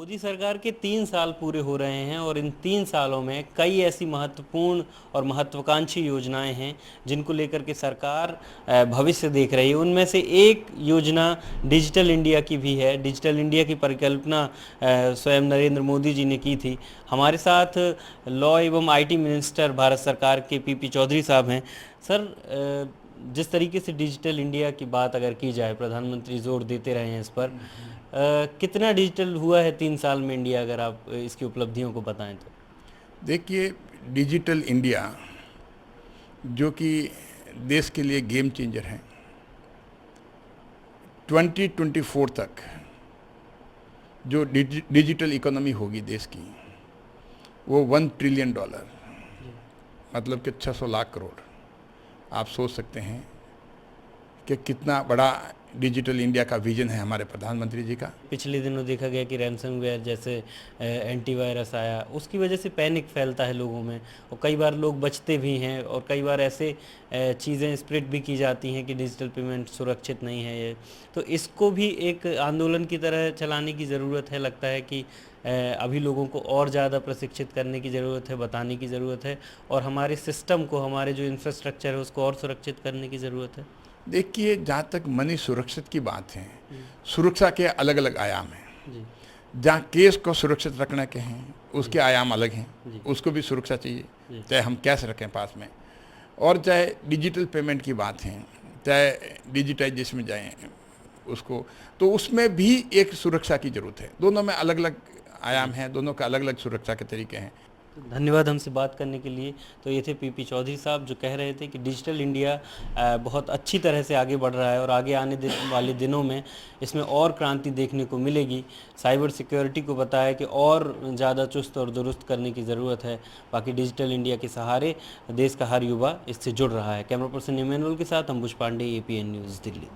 मोदी सरकार के 3 साल पूरे हो रहे हैं और इन 3 सालों में कई ऐसी महत्वपूर्ण और महत्वाकांक्षी योजनाएं हैं जिनको लेकर के सरकार भविष्य देख रही है। उनमें से एक योजना डिजिटल इंडिया की भी है। डिजिटल इंडिया की परिकल्पना स्वयं नरेंद्र मोदी जी ने की थी। हमारे साथ लॉ एवं आईटी मिनिस्टर भारत सरकार के पीपी चौधरी साहब हैं। सर, जिस तरीके से डिजिटल इंडिया की बात अगर की जाए, प्रधानमंत्री जोर देते रहे हैं इस पर, कितना डिजिटल हुआ है 3 साल में इंडिया, अगर आप इसकी उपलब्धियों को बताएं तो। देखिए, डिजिटल इंडिया जो कि देश के लिए गेम चेंजर है। 2024 तक जो डिजिटल इकोनॉमी होगी देश की, वो $1 ट्रिलियन, मतलब कि 600 लाख करोड़। आप सोच सकते हैं कि कितना बड़ा डिजिटल इंडिया का विजन है हमारे प्रधानमंत्री जी का। पिछले दिनों देखा गया कि रैनसमवेयर जैसे एंटीवायरस आया, उसकी वजह से पैनिक फैलता है लोगों में और कई बार लोग बचते भी हैं और कई बार ऐसे चीज़ें स्प्रेड भी की जाती हैं कि डिजिटल पेमेंट सुरक्षित नहीं है ये। तो इसको भी एक आंदोलन की तरह चलाने की ज़रूरत है। लगता है कि अभी लोगों को और ज़्यादा प्रशिक्षित करने की ज़रूरत है, बताने की ज़रूरत है और हमारे सिस्टम को, हमारे जो इंफ्रास्ट्रक्चर है उसको और सुरक्षित करने की ज़रूरत है। देखिए, जहाँ तक मनी सुरक्षित की बात है, सुरक्षा के अलग अलग आयाम हैं। जी। जहाँ केस को सुरक्षित रखने के हैं, उसके आयाम अलग हैं, जी। उसको भी सुरक्षा चाहिए, जी। चाहे हम कैश रखें पास में, और चाहे डिजिटल पेमेंट की बात है, चाहे डिजिटाइजेशन में जाएं उसको, तो उसमें भी एक सुरक्षा की ज़रूरत है। दोनों में अलग अलग आयाम हैं, दोनों का अलग अलग सुरक्षा के तरीके हैं। तो धन्यवाद हमसे बात करने के लिए। तो ये थे पीपी चौधरी साहब, जो कह रहे थे कि डिजिटल इंडिया बहुत अच्छी तरह से आगे बढ़ रहा है और आगे आने वाले दिनों में इसमें और क्रांति देखने को मिलेगी। साइबर सिक्योरिटी को बताया कि और ज़्यादा चुस्त और दुरुस्त करने की ज़रूरत है। बाकी डिजिटल इंडिया के सहारे देश का हर युवा इससे जुड़ रहा है। कैमरा पर्सन इमैनुअल के साथ अंबुज पांडे, APN न्यूज़, दिल्ली।